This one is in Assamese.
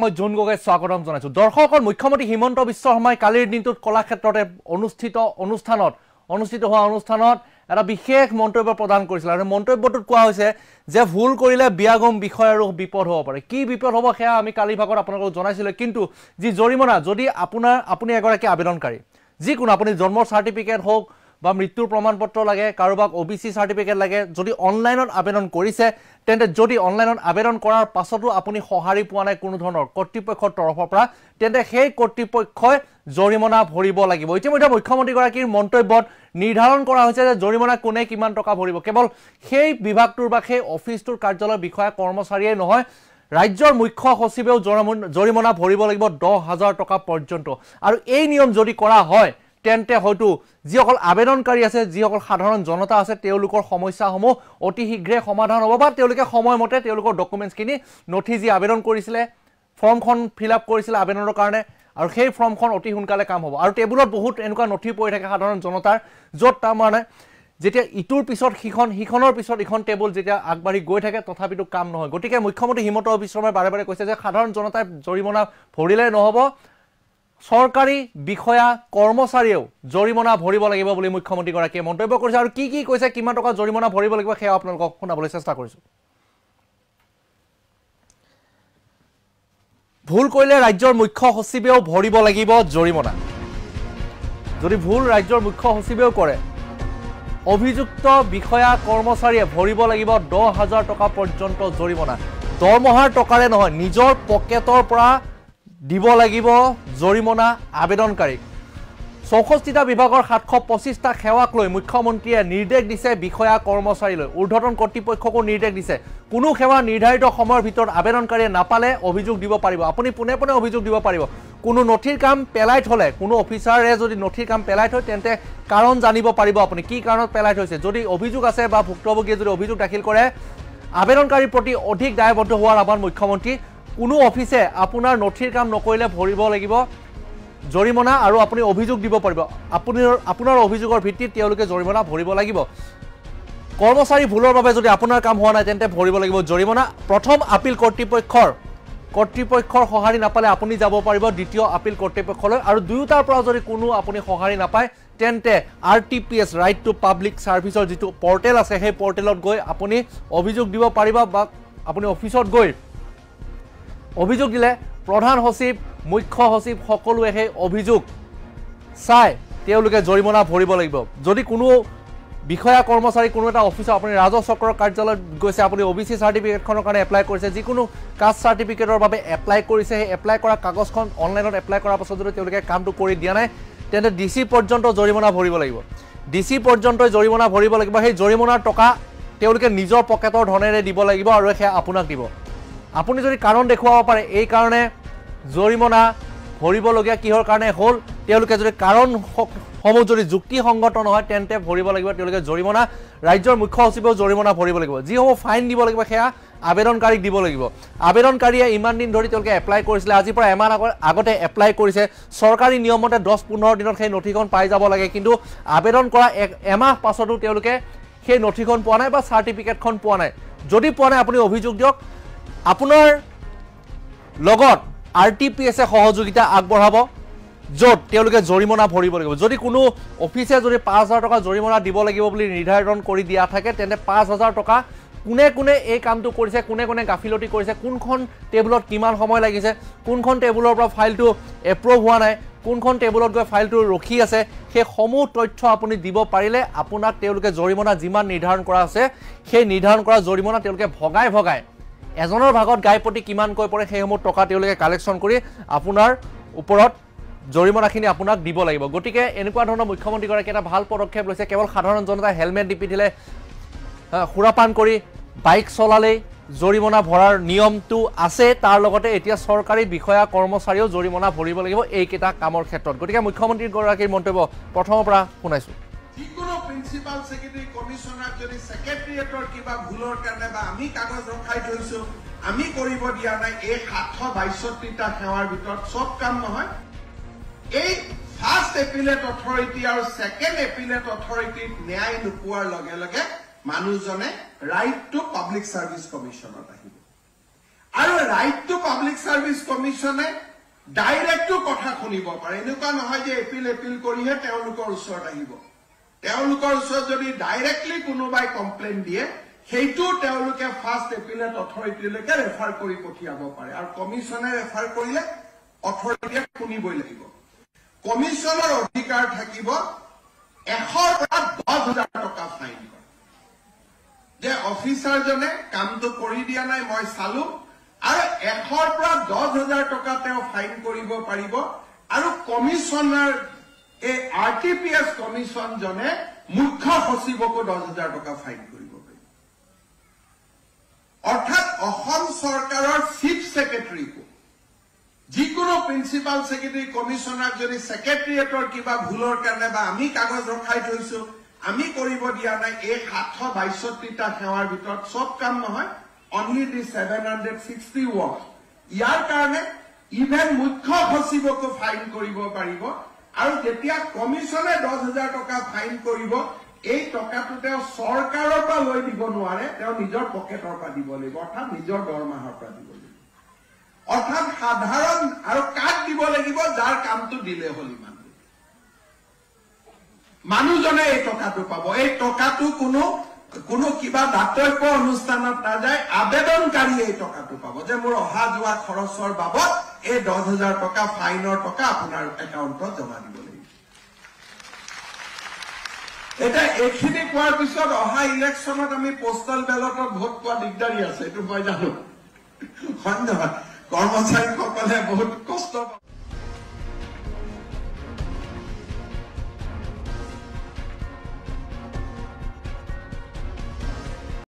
মই জোন গগৈ স্বাগতম জনাইছো দৰ্শকৰ মুখ্যমন্ত্ৰী হিমন্ত বিশ্ব শৰ্মাই কালিৰ দিনটোত কলাক্ষেত্ৰতে অনুষ্ঠিত হোৱা অনুষ্ঠানত এটা বিশেষ মন্তব্য প্ৰদান কৰিছিল আৰু মন্তব্যটোত কোৱা হৈছে যে ভুল কৰিলে বিয়াগম বিষয় আৰু বিপদ হ'ব পাৰে কি বিপদ হ'ব সেয়া আমি কালি ভাগত আপোনালোকক জনাইছিল কিন্তু যি জৰিমনা যদি আপুনি এগৰাকী আবেদনকাৰী যিকোনো আপুনি জন্মৰ সাৰ্টিফিকেট হোক বা মৃত্যুৰ প্ৰমাণপত্ৰ লাগে কাৰোবাক ওবিসি সাৰ্টিফিকেট লাগে যদি অনলাইনত আবেদন কৰিছে তেন্তে যদি অনলাইনত আবেদন কৰাৰ পাছতো আপুনি সহাৰি পোৱা নাই কোনো ধৰণৰ কৰ্তৃপক্ষৰ তৰফৰ পৰা তেন্তে সেই কৰ্তৃপক্ষই জৰিমনা ভৰিব লাগিব ইতিমধ্যে মুখ্যমন্ত্ৰী গৰাকীৰ মন্তব্যত নিৰ্ধাৰণ কৰা হৈছে যে জৰিমনা কোনে কিমান টকা ভৰিব কেৱল সেই বিভাগটোৰ বা সেই অফিচটোৰ কাৰ্যালয় বিষয়া কৰ্মচাৰীয়ে নহয় ৰাজ্যৰ মুখ্য সচিবেও জৰিমনা ভৰিব লাগিব 10,000 টকা পৰ্যন্ত আৰু এই নিয়ম যদি কৰা হয় তেন্তে হয়তো যিসকল আবেদনকাৰী আছে যিসকল সাধাৰণ জনতা আছে তেওঁলোকৰ সমস্যাসমূহ অতি শীঘ্ৰে সমাধান হ'ব বা তেওঁলোকে সময়মতে তেওঁলোকৰ ডকুমেন্টছখিনি নথি যি আবেদন কৰিছিলে ফৰ্মখন ফিল আপ কৰিছিলে আবেদনৰ কাৰণে আৰু সেই ফৰ্মখন অতি সোনকালে কাম হ'ব আৰু টেবুলত বহুত এনেকুৱা নথি পৰি থাকে সাধাৰণ জনতাৰ য'ত তাৰমানে যেতিয়া ইটোৰ পিছত সিখনৰ পিছত ইখন টেবুল যেতিয়া আগবাঢ়ি গৈ থাকে তথাপিতো কাম নহয় গতিকে মুখ্যমন্ত্ৰী হিমন্ত বিশ্ব শৰ্মাই বাৰে বাৰে কৈছে যে সাধাৰণ জনতাই জৰিমনা ভৰিলে নহ'ব সৰকাৰী বিষয়া কৰ্মচাৰীয়েও জৰিমনা ভৰিব লাগিব বুলি মুখ্যমন্ত্ৰী গৰাকীয়ে মন্তব্য কৰিছে আৰু কি কৈছে কিমান টকা জৰিমনা ভৰিব লাগিব সেয়া আপোনালোকক শুনাবলৈ চেষ্টা কৰিছো ভুল কৰিলে ৰাজ্যৰ মুখ্য সচিবেও ভৰিব লাগিব জৰিমনা যদি ভুল ৰাজ্যৰ মুখ্য সচিবেও কৰে অভিযুক্ত বিষয়া কৰ্মচাৰীয়ে ভৰিব লাগিব 10,000 টকা পৰ্যন্ত জৰিমনা দৰমহাৰ টকাৰে নহয় নিজৰ পকেটৰ পৰা দিব লাগিব জৰিমনা আবেদনকাৰীক 64টা বিভাগৰ 725টা সেৱাক লৈ মুখ্যমন্ত্ৰীয়ে নিৰ্দেশ দিছে বিষয়া কৰ্মচাৰীলৈ ঊৰ্ধ্বতন কৰ্তৃপক্ষকো নিৰ্দেশ দিছে কোনো সেৱা নিৰ্ধাৰিত সময়ৰ ভিতৰত আবেদনকাৰীয়ে নাপালে অভিযোগ দিব পাৰিব আপুনি পুনে পুনে অভিযোগ দিব পাৰিব কোনো নথিৰ কাম পেলাই থলে কোনো অফিচাৰে যদি নথিৰ কাম পেলাই থয় তেন্তে কাৰণ জানিব পাৰিব আপুনি কি কাৰণত পেলাই থৈছে যদি অভিযোগ আছে বা ভুক্তভোগীয়ে যদি অভিযোগ দাখিল কৰে আবেদনকাৰীৰ প্ৰতি অধিক দায়বদ্ধ হোৱাৰ আহ্বান মুখ্যমন্ত্ৰী কোনো অফিসে আপোনাৰ নথিৰ কাম নকৰিলে ভৰিব লাগিব জৰিমনা আৰু আপুনি অভিযোগ দিব পাৰিব আপোনাৰ অভিযোগৰ ভিত্তিত তেওঁলোকে জৰিমনা ভৰিব লাগিব কৰ্মচাৰী ভুলৰ বাবে যদি আপোনাৰ কাম হোৱা নাই তেন্তে ভৰিব লাগিব জৰিমনা প্ৰথম আপিল কৰ্তৃপক্ষৰ সহাৰি নাপালে আপুনি যাব পাৰিব দ্বিতীয় আপিল কৰ্তৃপক্ষলৈ আৰু দুয়োটাৰ পৰা যদি কোনো আপুনি সহাৰি নাপায় তেন্তে RTPS ৰাইট টু পাব্লিক সাৰ্ভিসৰ যিটো পৰ্টেল আছে সেই পৰ্টেলত গৈ আপুনি অভিযোগ দিব পাৰিব বা আপুনি অফিচত গৈ অভিযোগ দিলে প্ৰধান সচিব মুখ্য সচিব সকলোৱে সেই অভিযোগ চাই তেওঁলোকে জৰিমনা ভৰিব লাগিব যদি কোনো বিষয়া কৰ্মচাৰী কোনো এটা অফিচৰ আপুনি ৰাজহ চক্ৰৰ কাৰ্যালয়ত গৈছে আপুনি ওবিসি সাৰ্টিফিকেটখনৰ কাৰণে এপ্লাই কৰিছে যিকোনো কাষ্ট সাৰ্টিফিকেটৰ বাবে এপ্লাই কৰিছে সেই এপ্লাই কৰা কাগজখন অনলাইনত এপ্লাই কৰাৰ পাছত যদি তেওঁলোকে কামটো কৰি দিয়া নাই তেন্তে DC পৰ্যন্ত জৰিমনা ভৰিব লাগিব DC পৰ্যন্ত জৰিমনা ভৰিব লাগিব সেই জৰিমনাৰ টকা তেওঁলোকে নিজৰ পকেটৰ ধনেৰে দিব লাগিব আৰু সেয়া আপোনাক দিব আপুনি যদি কাৰণ দেখুৱাব পাৰে এই কাৰণে জৰিমনা ভৰিবলগীয়া কিহৰ কাৰণে হ'ল তেওঁলোকে যদি কাৰণ সমূহ যদি যুক্তিসংগত নহয় তেন্তে ভৰিব লাগিব তেওঁলোকে জৰিমনা ৰাজ্যৰ মুখ্য সচিবেও জৰিমনা ভৰিব লাগিব যিসমূহ ফাইন দিব লাগিব সেয়া আবেদনকাৰীক দিব লাগিব আবেদনকাৰীয়ে ইমান দিন ধৰি তেওঁলোকে এপ্লাই কৰিছিলে আজিৰ পৰা এমাহ আগতে এপ্লাই কৰিছে চৰকাৰী নিয়মতে 10-15 দিনত সেই নথিখন পাই যাব লাগে কিন্তু আবেদন কৰা এমাহ পাছতো তেওঁলোকে সেই নথিখন পোৱা নাই বা সাৰ্টিফিকেটখন পোৱা নাই যদি পোৱা নাই আপুনি অভিযোগ দিয়ক আপোনাৰ লগত RTPS সহযোগিতা আগবঢ়াব য'ত তেওঁলোকে জৰিমনা ভৰিব লাগিব যদি কোনো অফিচে যদি 5,000 টকা জৰিমনা দিব লাগিব বুলি নিৰ্ধাৰণ কৰি দিয়া থাকে তেন্তে 5,000 টকা কোনে এই কামটো কৰিছে কোনে গাফিলতি কৰিছে কোনখন টেবুলত কিমান সময় লাগিছে কোনখন টেবুলৰ পৰা ফাইলটো এপ্ৰুভ হোৱা নাই কোনখন টেবুলত গৈ ফাইলটো ৰখি আছে সেই সমূহ তথ্য আপুনি দিব পাৰিলে আপোনাক তেওঁলোকে জৰিমনা যিমান নিৰ্ধাৰণ কৰা আছে সেই নিৰ্ধাৰণ কৰা জৰিমনা তেওঁলোকে ভগাই এজনৰ ভাগত গায়পতি কিমান কৈ পৰে সেইসমূহ টকা তেওঁলোকে কালেকশ্যন কৰি আপোনাৰ ওপৰত জৰিমনাখিনি আপোনাক দিব লাগিব গতিকে এনেকুৱা ধৰণৰ মুখ্যমন্ত্ৰী গৰাকী এটা ভাল পদক্ষেপ লৈছে কেৱল সাধাৰণ জনতাই হেলমেট নিপিন্ধিলে খুৰাপান কৰি বাইক চলালে জৰিমনা ভৰাৰ নিয়মটো আছে তাৰ লগতে এতিয়া চৰকাৰী বিষয়া কৰ্মচাৰীও জৰিমনা ভৰিব লাগিব এইকেইটা কামৰ ক্ষেত্ৰত গতিকে মুখ্যমন্ত্ৰী গৰাকীৰ মন্তব্য প্ৰথমৰ পৰা শুনাইছো যিকোনো প্ৰিন্সিপাল সেক্ৰেটাৰী কমিশনাৰ যদি সেক্ৰেটাৰিয়েটৰ কিবা ভুলৰ কাৰণে বা আমি কাগজ ৰখাই থৈছো আমি কৰিব দিয়া নাই এই 762টা সেৱাৰ ভিতৰত সব কাম নহয় এই ফাৰ্স্ট এপিলেট অথৰিটি আৰু সেকেন্ড এপিলেট অথৰিটিত ন্যায় নোপোৱাৰ লগে লগে মানুহজনে ৰাইট টু পাব্লিক সাৰ্ভিস কমিশনত আহিব আৰু ৰাইট টু পাব্লিক সাৰ্ভিস কমিশনে ডাইৰেক্টটো কথা শুনিব পাৰে এনেকুৱা নহয় যে এপিল কৰিহে তেওঁলোকৰ ওচৰত আহিব তেওঁলোকৰ ওচৰত যদি ডাইৰেক্টলি কোনোবাই কমপ্লেইন দিয়ে সেইটো তেওঁলোকে ফাৰ্স্ট এপিলেট অথৰিটিলৈকে ৰেফাৰ কৰি পঠিয়াব পাৰে আৰু কমিশনে ৰেফাৰ কৰিলে অথৰিটিয়ে শুনিবই লাগিব কমিশনৰ অধিকাৰ থাকিব 100 পৰা 10,000 টকা ফাইন কৰা যে অফিচাৰজনে কামটো কৰি দিয়া নাই মই চালো আৰু 100 পৰা 10,000 টকা তেওঁ ফাইন কৰিব পাৰিব আৰু কমিশনাৰ এই আৰটিপিএছ কমিশনজনে মুখ্য সচিবকো 10,000 টকা ফাইন কৰিব পাৰিব অৰ্থাৎ অসম চৰকাৰৰ চিফ সেক্ৰেটাৰীকো যিকোনো প্ৰিন্সিপাল সেক্ৰেটাৰী কমিশনাৰ যদি সেক্ৰেটাৰিয়েটৰ কিবা ভুলৰ কাৰণে বা আমি কাগজ ৰখাই থৈছো আমি কৰিব দিয়া নাই এই 762টা সেৱাৰ ভিতৰত সব কাম নহয় only the 760 work ইয়াৰ কাৰণে ইভেন মুখ্য সচিবকো ফাইন কৰিব পাৰিব আৰু যেতিয়া কমিশনে 10,000 টকা ফাইন কৰিব এই টকাটো তেওঁ চৰকাৰৰ পৰা লৈ দিব নোৱাৰে তেওঁ নিজৰ পকেটৰ পৰা দিব লাগিব অৰ্থাৎ নিজৰ দৰমহাৰ পৰা দিব লাগিব অৰ্থাৎ সাধাৰণ আৰু কাক দিব লাগিব যাৰ কামটো দিলে হ'ল ইমান মানুহজনে এই টকাটো পাব এই টকাটো কোনো কিবা দাতব্য অনুষ্ঠানত নাযায় আবেদনকাৰী এই টকাটো পাব যে মোৰ অহা যোৱা খৰচৰ বাবদ এই 10,000 টকা ফাইনৰ টকা আপোনাৰ একাউণ্টত জমা দিব লাগিব এটা এইখিনি কোৱাৰ পিছত অহা ইলেকশ্যনত আমি পোষ্টেল বেলটত ভোট পোৱা দিগদাৰী আছে এইটো মই জানো হয় নহয় কৰ্মচাৰীসকলে বহুত কষ্ট